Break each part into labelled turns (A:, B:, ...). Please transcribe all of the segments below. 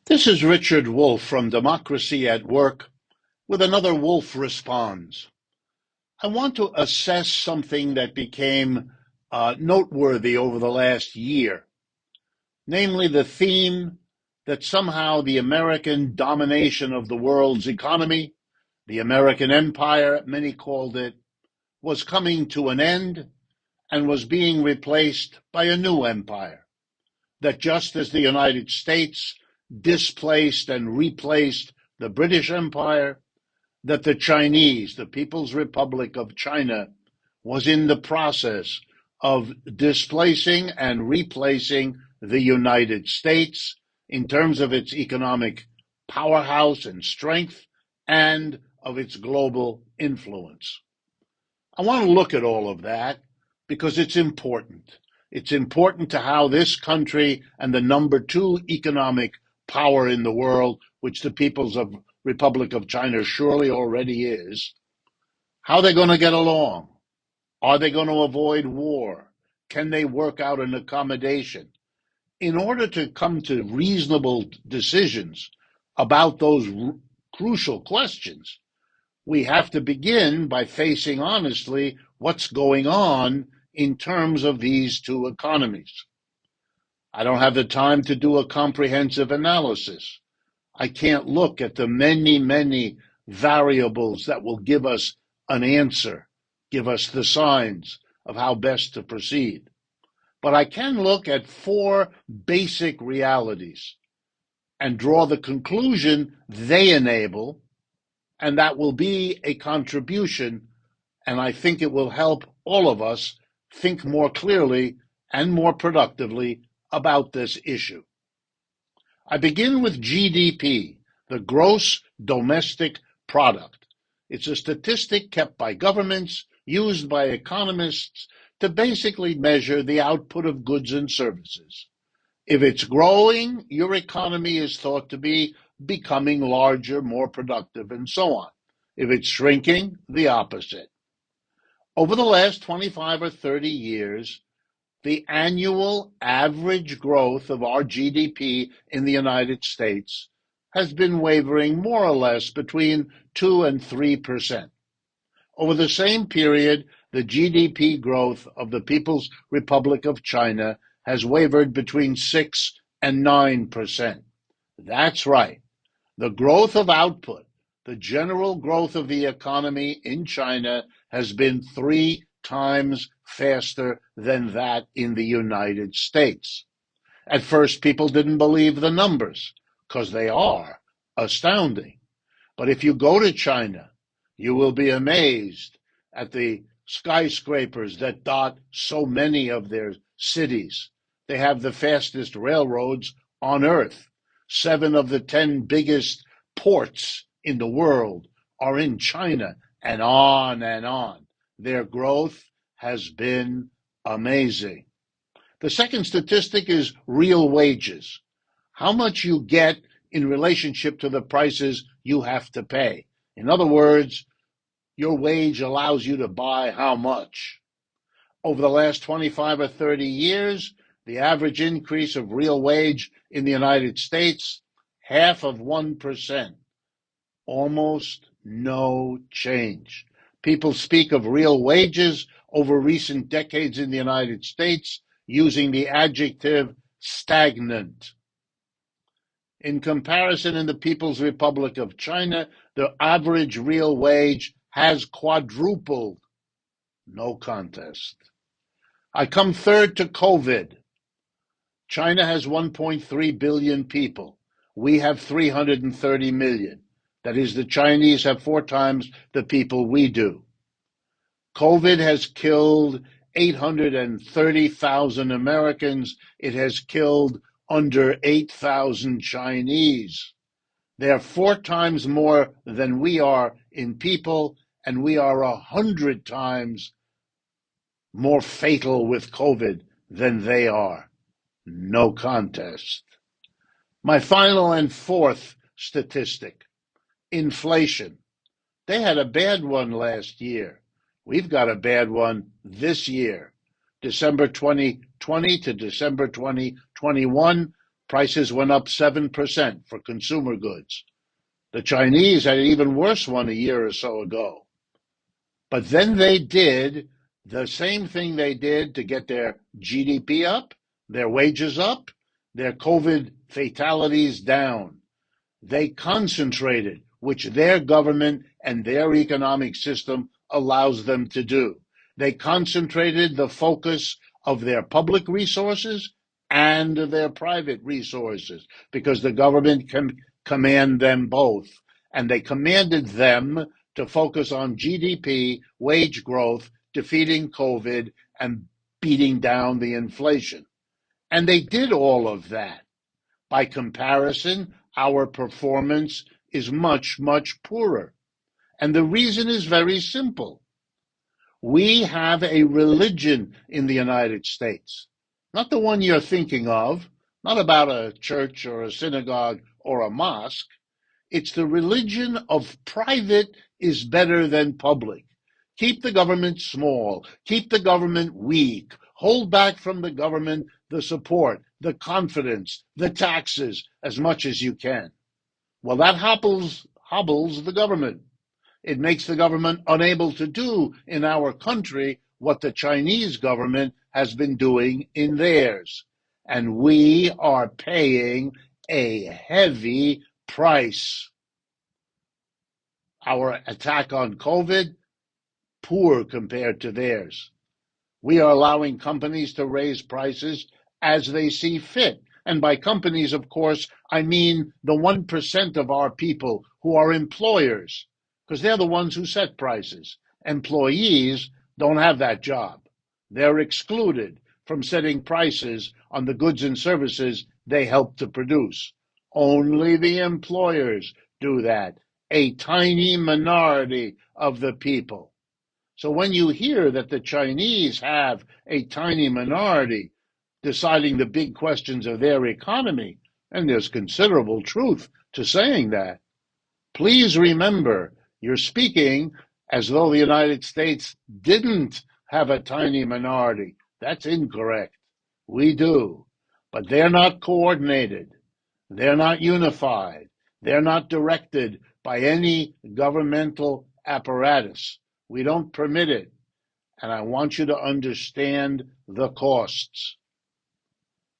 A: This is Richard Wolff from Democracy at Work with another Wolff Responds. I want to assess something that became noteworthy over the last year, namely the theme that somehow the American domination of the world's economy, the American empire, many called it, was coming to an end and was being replaced by a new empire. That just as the United States displaced and replaced the British Empire, that the Chinese, the People's Republic of China, was in the process of displacing and replacing the United States in terms of its economic powerhouse and strength and of its global influence. I want to look at all of that because it's important. It's important to how this country and the number two economic power in the world, which the People's Republic of China surely already is, how they're going to get along. Are they going to avoid war? Can they work out an accommodation? In order to come to reasonable decisions about those crucial questions, we have to begin by facing honestly what's going on in terms of these two economies. I don't have the time to do a comprehensive analysis. I can't look at the many variables that will give us an answer, give us the signs of how best to proceed. But I can look at four basic realities and draw the conclusion they enable, and that will be a contribution, and I think it will help all of us think more clearly and more productively about this issue. I begin with GDP, the gross domestic product. It's a statistic kept by governments, used by economists to basically measure the output of goods and services. If it's growing, your economy is thought to be becoming larger, more productive, and so on. If it's shrinking, the opposite. Over the last 25 or 30 years, the annual average growth of our GDP in the United States has been wavering more or less between 2 and 3%. Over the same period, the GDP growth of the People's Republic of China has wavered between 6 and 9%. That's right. The growth of output, the general growth of the economy in China has been 3 times faster than that in the United States. At first, people didn't believe the numbers because they are astounding. But if you go to China, you will be amazed at the skyscrapers that dot so many of their cities. They have the fastest railroads on earth. 7 of the 10 biggest ports in the world are in China, and on and on. Their growth has been amazing. The second statistic is real wages. How much you get in relationship to the prices you have to pay. In other words, your wage allows you to buy how much. Over the last 25 or 30 years, the average increase of real wage in the United States, 0.5%. Almost no change. People speak of real wages over recent decades in the United States using the adjective stagnant. In comparison, in the People's Republic of China, the average real wage has quadrupled. No contest. I come third to COVID. China has 1.3 billion people. We have 330 million. That is, the Chinese have 4 times the people we do. COVID has killed 830,000 Americans. It has killed under 8,000 Chinese. They are 4 times more than we are in people, and we are 100 times more fatal with COVID than they are. No contest. My final and fourth statistic, inflation. They had a bad one last year. We've got a bad one this year. December 2020 to December 2021, Prices went up 7% for consumer goods. The Chinese had an even worse one a year or so ago. But then they did the same thing they did to get their GDP up, their wages up, their COVID fatalities down. They concentrated, which their government and their economic system allows them to do. They concentrated the focus of their public resources and their private resources because the government can command them both. And they commanded them to focus on GDP, wage growth, defeating COVID, and beating down the inflation. And they did all of that. By comparison, our performance is much, much poorer. And the reason is very simple. We have a religion in the United States, not the one you're thinking of, not about a church or a synagogue or a mosque. It's the religion of private is better than public. Keep the government small. Keep the government weak. Hold back from the government the support, the confidence, the taxes as much as you can. Well, that hobbles the government. It makes the government unable to do in our country what the Chinese government has been doing in theirs. And we are paying a heavy price. Our attack on COVID, poor compared to theirs. We are allowing companies to raise prices as they see fit. And by companies, of course, I mean the 1% of our people who are employers, because they're the ones who set prices. Employees don't have that job. They're excluded from setting prices on the goods and services they help to produce. Only the employers do that. A tiny minority of the people. So when you hear that the Chinese have a tiny minority deciding the big questions of their economy, and there's considerable truth to saying that, please remember you're speaking as though the United States didn't have a tiny minority. That's incorrect. We do. But they're not coordinated. They're not unified. They're not directed by any governmental apparatus. We don't permit it. And I want you to understand the costs.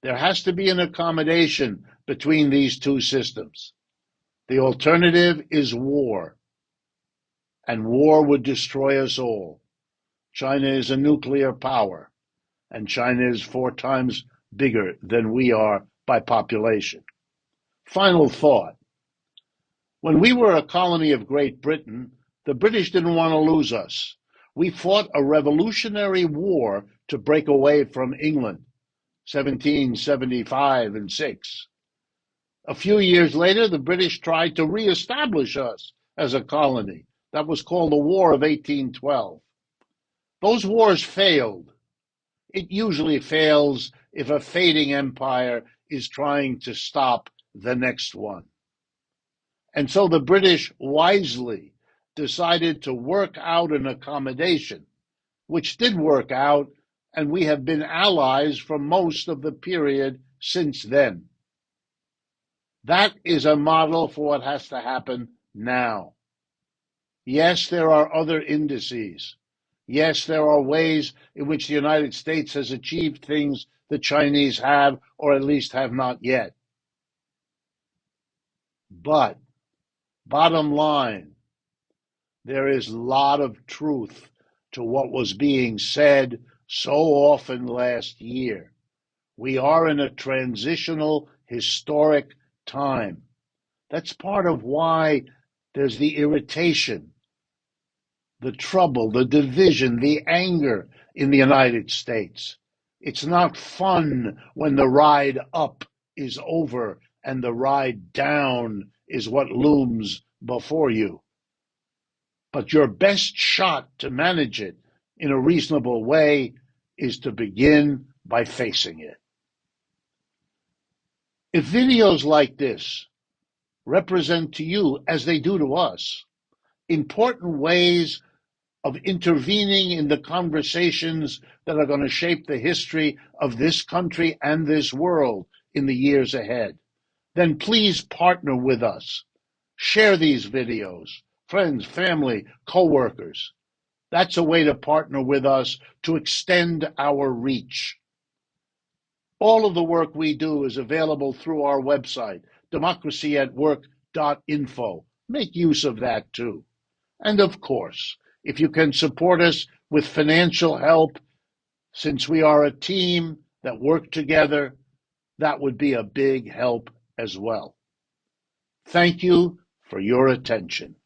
A: There has to be an accommodation between these two systems. The alternative is war. And war would destroy us all. China is a nuclear power. And China is 4 times bigger than we are by population. Final thought. When we were a colony of Great Britain, the British didn't want to lose us. We fought a revolutionary war to break away from England, 1775 and 6. A few years later, the British tried to reestablish us as a colony. That was called the War of 1812. Those wars failed. It usually fails if a fading empire is trying to stop the next one. And so the British wisely decided to work out an accommodation, which did work out, and we have been allies for most of the period since then. That is a model for what has to happen now. Yes, there are other indices. Yes, there are ways in which the United States has achieved things the Chinese have, or at least have not yet. But bottom line, there is a lot of truth to what was being said so often last year. We are in a transitional, historic time. That's part of why there's the irritation, the trouble, the division, the anger in the United States. It's not fun when the ride up is over and the ride down is what looms before you. But your best shot to manage it in a reasonable way is to begin by facing it. If videos like this represent to you, as they do to us, important ways of intervening in the conversations that are going to shape the history of this country and this world, in the years ahead, then please partner with us. Share these videos. Friends, family, coworkers. That's a way to partner with us to extend our reach. All of the work we do is available through our website, democracyatwork.info. Make use of that too. And of course, if you can support us with financial help, since we are a team that work together, that would be a big help as well. Thank you for your attention.